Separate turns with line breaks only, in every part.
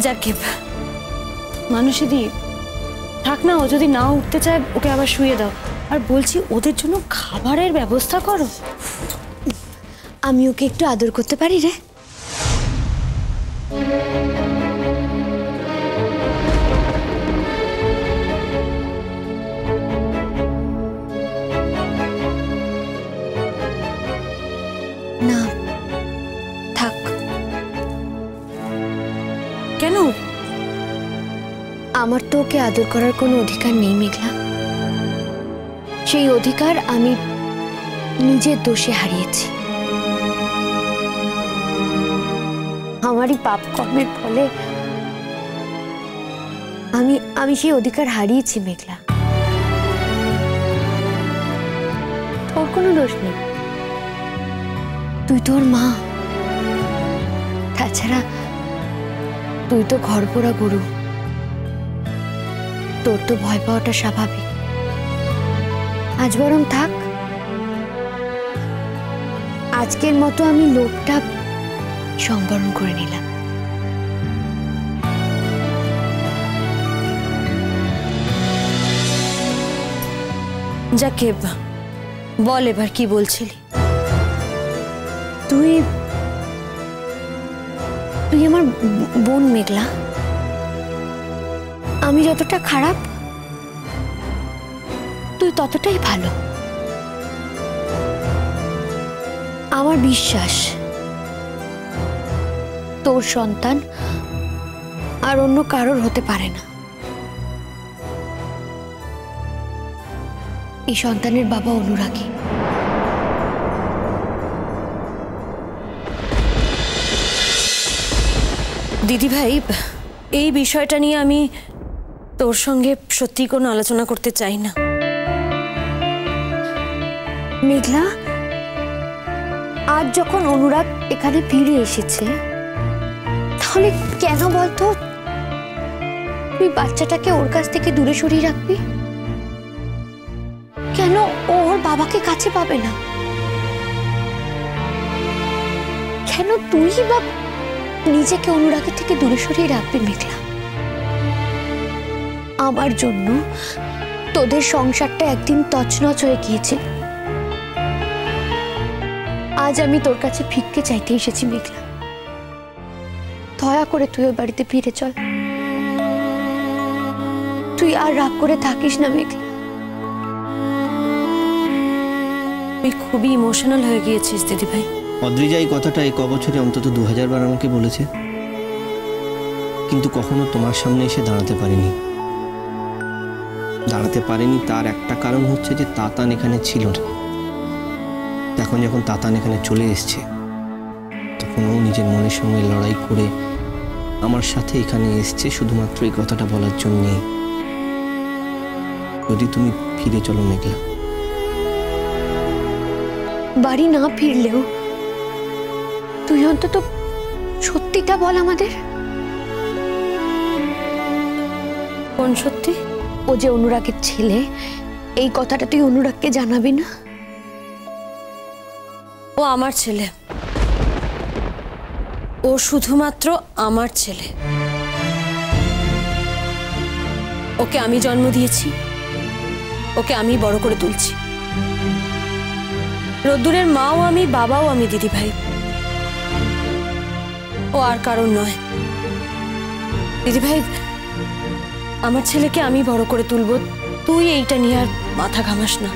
যাকে মানুষেরই থাক না, ও যদি না উঠতে চায় ওকে আবার শুয়ে দাও। আর বলছি ওদের জন্য খাবারের ব্যবস্থা করো।
আমি ওকে একটু আদর করতে পারি রে? না থাক।
কেন?
আমার তো ওকে আদর করার কোনো অধিকার নেই মেঘলা। সেই অধিকার আমি নিজের দোষে হারিয়েছি। আমারই পাপ কর্মের ফলে আমি সেই অধিকার হারিয়েছি মেঘলা। তোর কোনো দোষ নেই, তুই তোর মা। তাছাড়া তুই তো ঘরপোড়া গরু, তোর তো ভয় পাওয়াটা স্বাভাবিক। আজ বরং থাক, আজকের মতো আমি লোকটা সংবরণ করে নিলাম।
যাকে বল এবার কি বলছিলি?
তুই তুই আমার বোন মেঘলা। আমি যতটা খারাপ তুই ততটাই ভালো। আমার বিশ্বাস তোর সন্তান আর অন্য কারোর হতে পারে না। এই সন্তানের বাবা অনুরাগী।
দিদি ভাই, এই বিষয়টা নিয়ে আমি তোর সঙ্গে সত্যি কোনো আলোচনা করতে চাই না।
মেঘলা, আজ যখন অনুরাগ এখানে ফিরে এসেছে, তাহলে কেন বলতো তুই বাচ্চাটাকে ওর কাছ থেকে দূরে সরিয়ে রাখবি? কেন ওর বাবাকে কাছে পাবে না? কেন তুই বা নিজেকে অনুরাগের থেকে দূরে সরিয়ে রাখবি মেঘলা? আমার জন্য তোদের সংসারটা একদিন তছনছ হয়ে গিয়েছে। আজ আমি তোর কাছে ভিক্ষে চাইতে এসেছি মেঘলা। দয়া করে তুই ওই বাড়িতে ফিরে চল। তুই আর রাগ করে থাকিস না মেঘলা।
তুই খুবই ইমোশনাল হয়ে গিয়েছিস দিদি ভাই।
অদ্রিজা এই কথাটা এই কবছরে অন্তত 2000 বার আমাকে বলেছে, কিন্তু কখনো তোমার সামনে এসে দাঁড়াতে পারিনি। তার একটা কারণ হচ্ছে যে তাতান এখানে ছিল না। এখন যখন তাতান এখানে চলে এসছে, তখন ও নিজের মনের সঙ্গে লড়াই করে আমার সাথে এখানে এসছে শুধুমাত্র এই কথাটা বলার জন্যে, যদি তুমি ফিরে চলো মেঘলা।
বাড়ি না ফিরলেও তুই অন্তত সত্যিটা বল আমাদের।
কোন সত্যি?
ও যে অনুরাগের ছেলে, এই কথাটা তুই অনুরাগকে জানাবি না?
ও আমার ছেলে, ও শুধুমাত্র আমার ছেলে। ওকে আমি জন্ম দিয়েছি, ওকে আমি বড় করে তুলছি। রোদ্দুরের মাও আমি, বাবাও আমি দিদি ভাই। ও আর কারণ নয় দিদি ভাই। আমার ছেলেকে আমি বড় করে তুলব, তুই এইটা নিয়ে আর মাথা ঘামাস না।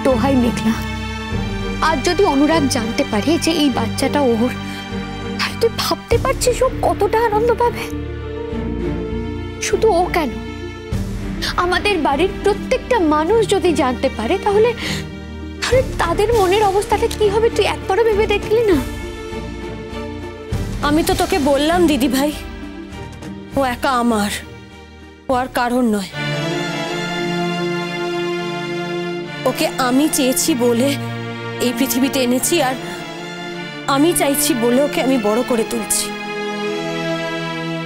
দোহাই মেঘলা, আজ যদি অনুরাগ জানতে পারে যে এই বাচ্চাটা ওর, তাহলে তুই ভাবতে পারছিস ও কতটা আনন্দ পাবে? শুধু ও কেন, আমাদের বাড়ির প্রত্যেকটা মানুষ যদি জানতে পারে, তাহলে তাদের মনের অবস্থাটা কি হবে তুই একবারও ভেবে দেখলি না?
আমি তো তোকে বললাম দিদি ভাই, ও একা আমার, ও আর কারণ নয়। ওকে আমি চেয়েছি বলে এই পৃথিবীতে এনেছি, আর আমি চাইছি বলে ওকে আমি বড় করে তুলছি।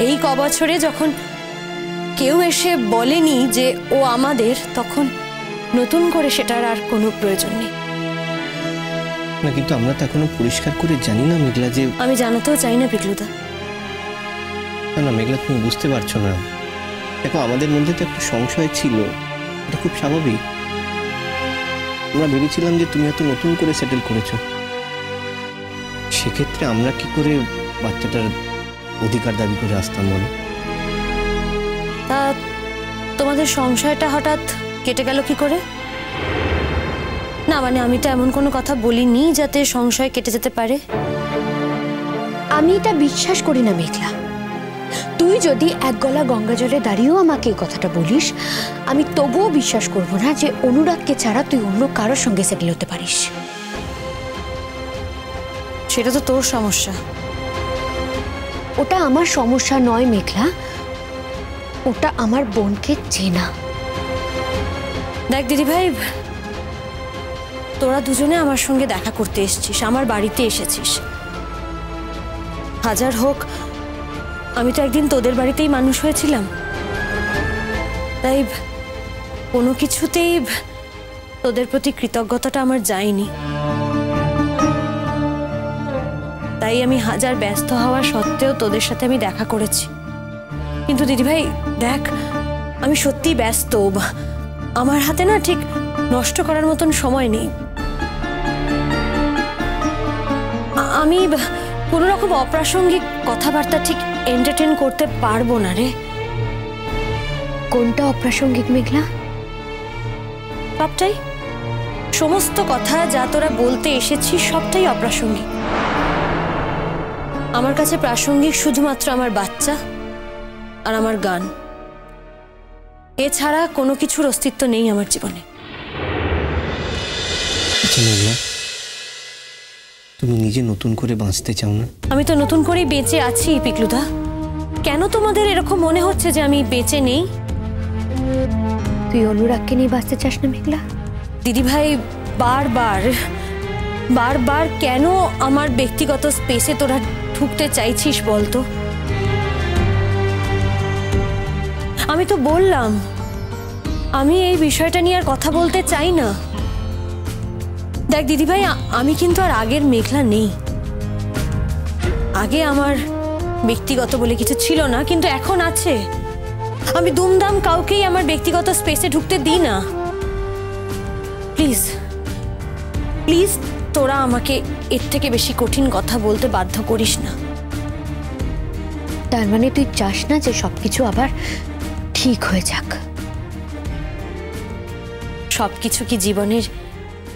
এই কবছরে যখন কেউ এসে বলেনি যে ও আমাদের, তখন নতুন করে সেটার আর কোনো প্রয়োজন নেই।
না, কিন্তু আমরা তো এখনো পরিষ্কার করে জানি না মেঘলা যে...
আমি জানাতেও চাই না পিকলুদা।
না মেঘলা, তুমি বুঝতে পারছো না। দেখো, আমাদের মধ্যে তো একটা সংশয় ছিল, এটা খুব স্বাভাবিক। আমরা ভেবেছিলাম যে তুমি হয়তো নতুন করে সেটেল করেছো, সেক্ষেত্রে আমরা কি করে বাচ্চাটার অধিকার দাবি করে আসতাম বলো?
তা তোমাদের সংশয়টা হঠাৎ কেটে গেল কি করে? না মানে আমি তো এমন কোনো কথা বলিনি যাতে সংশয় কেটে যেতে পারে।
আমি এটা বিশ্বাস করি না মেঘলা। তুই যদি এক গলা গঙ্গা জলে দাঁড়িয়েও আমাকে এই কথাটা বলিস, আমি তবুও বিশ্বাস করব না যে অনুরাগকে ছাড়া তুই অন্য কারোর সঙ্গে সেটেল হতে পারিস।
সেটা তো তোর সমস্যা।
ওটা আমার সমস্যা নয় মেঘলা, ওটা আমার বোনকে চেনা।
দেখ দিদিভাই, তোরা দুজনে আমার সঙ্গে দেখা করতে এসেছিস, আমার বাড়িতে এসেছিস। হাজার হোক আমি তো একদিন তোদের বাড়িতেই মানুষ হয়েছিলাম, তাই কোনো কিছুতেই তোদের প্রতি কৃতজ্ঞতাটা আমার যায়নি। তাই আমি হাজার ব্যস্ত হওয়া সত্ত্বেও তোদের সাথে আমি দেখা করেছি। কিন্তু দিদিভাই দেখ, আমি সত্যিই ব্যস্ত, আমার হাতে না ঠিক নষ্ট করার মতন সময় নেই। আমি কোনো রকম অপ্রাসঙ্গিক কথাবার্তা ঠিক এন্টারটেইন করতে পারবো না রে।
কোনটা অপ্রাসঙ্গিক মেঘলা?
সবটাই, সমস্ত কথা যা তোরা বলতে এসেছিস সবটাই অপ্রাসঙ্গিক। আমার কাছে প্রাসঙ্গিক শুধুমাত্র আমার বাচ্চা আর আমার গান, এছাড়া কোনো কিছুর অস্তিত্ব নেই আমার জীবনে।
তুমি নিজে নতুন করে বাঁচতে চাও না?
আমি তো নতুন করেই বেঁচে আছি পিকলুদা। কেন তোমাদের এরকম মনে হচ্ছে যে আমি বেঁচে নেই?
তুই অনুরাগকে নিয়ে বাঁচতে চাস না মেঘলা?
দিদিভাই বারবার বারবার কেন আমার ব্যক্তিগত স্পেসে তোরা ঢুকতে চাইছিস বলতো? আমি তো বললাম আমি এই বিষয়টা নিয়ে আর কথা বলতে চাই না। দেখ দিদিভাই, আমি কিন্তু আর আগের মেঘলা নেই। আগে আমার ব্যক্তিগত বলে কিছু ছিল না, কিন্তু এখন আছে। আমি দুমদাম কাউকেই আমার ব্যক্তিগত স্পেসে ঢুকতে দিই না। প্লিজ প্লিজ তোরা আমাকে এর থেকে বেশি কঠিন কথা বলতে বাধ্য করিস না।
তার মানে তুই চাস না যে সবকিছু আবার ঠিক হয়ে যাক?
সবকিছু কি জীবনের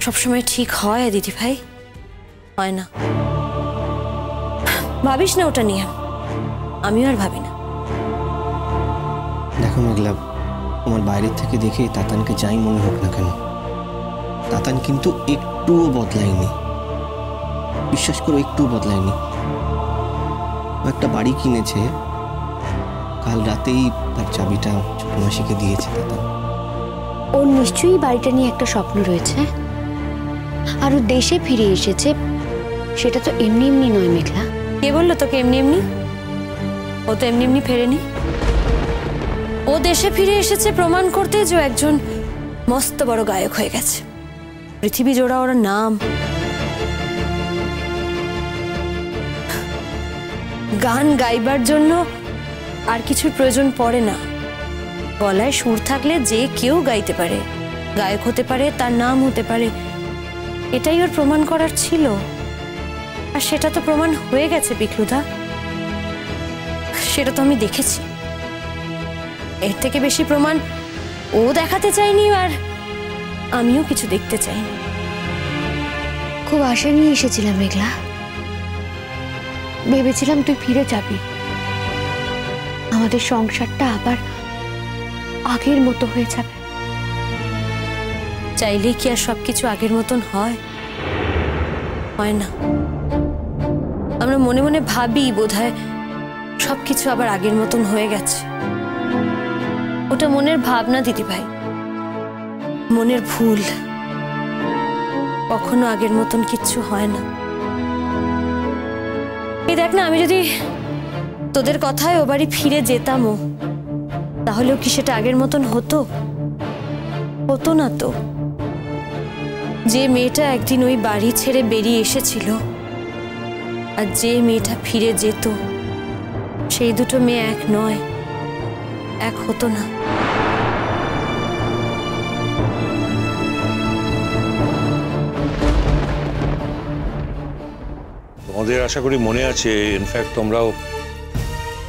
সবসময় ঠিক হয় দিদি ভাই? হয় না। ভাবিস না ওটা নিয়ে, আমিও আর ভাবি না।
দেখো মেঘলা, তোমার বাইরের থেকে দেখে তাতানকে যাই মনে হোক না কেন, তাতান কিন্তু একটুও বদলায়নি। বিশ্বাস করো, একটুও বদলায়নি। একটা বাড়ি কিনেছে, কাল রাতেই তার চাবিটা ছোট মাসিকে দিয়েছে তাতান।
ওর নিশ্চয়ই বাড়িটা নিয়ে একটা স্বপ্ন রয়েছে, আর ও দেশে ফিরে এসেছে। সেটা তো এমনি এমনি নয় মেঘলা।
কে বললো তোকে এমনি এমনি? ও তো এমনি এমনি ফেরেনি। ও দেশে ফিরে এসেছে প্রমাণ করতে যে একজন মস্ত বড় গায়ক হয়ে গেছে। পৃথিবী জোড়া ওর নাম। গান গাইবার জন্য আর কিছুর প্রয়োজন পড়ে না। গলায় সুর থাকলে যে কেউ গাইতে পারে, গায়ক হতে পারে, তার নাম হতে পারে। এটাই ওর প্রমাণ করার ছিল, আর সেটা তো প্রমাণ হয়ে গেছে পিকলুদা। সেটা তো আমি দেখেছি। এর থেকে বেশি প্রমাণ ও দেখাতে চাইনি, আর আমিও কিছু দেখতে চাইনি।
খুব আশা নিয়ে এসেছিলাম মেঘলা, ভেবেছিলাম তুই ফিরে যাবি, আমাদের সংসারটা আবার আগের মতো হয়ে যাবে।
চাইলে কি আর সবকিছু আগের মতন হয়? হয় না। আমরা মনে মনে ভাবি বোধহয় সবকিছু আবার আগের মতন হয়ে গেছে। ওটা মনের ভাবনা দিদিভাই, মনের ভুল। কখনো আগের মতন কিচ্ছু হয় না। এই দেখ না, আমি যদি তোদের কথায় ও বাড়ি ফিরে যেতামও, তাহলেও কি সেটা আগের মতন হতো? হতো না তো। যে মেয়েটা একদিন ওই বাড়ি ছেড়ে বেরিয়ে এসেছিল, আর যে মেয়েটা ফিরে যেত, সেই দুটো মেয়ে এক নয়, এক হতো না।
তোমাদের আশা করি মনে আছে, ইনফ্যাক্ট তোমরাও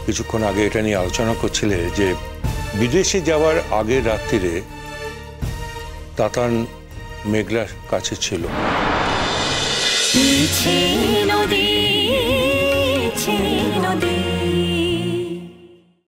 কিছুক্ষণ আগে এটা নিয়ে আলোচনা করছিলে যে বিদেশে যাওয়ার আগের রাত্রিরে তাতান মেঘলার কাছে ছিল।
নদী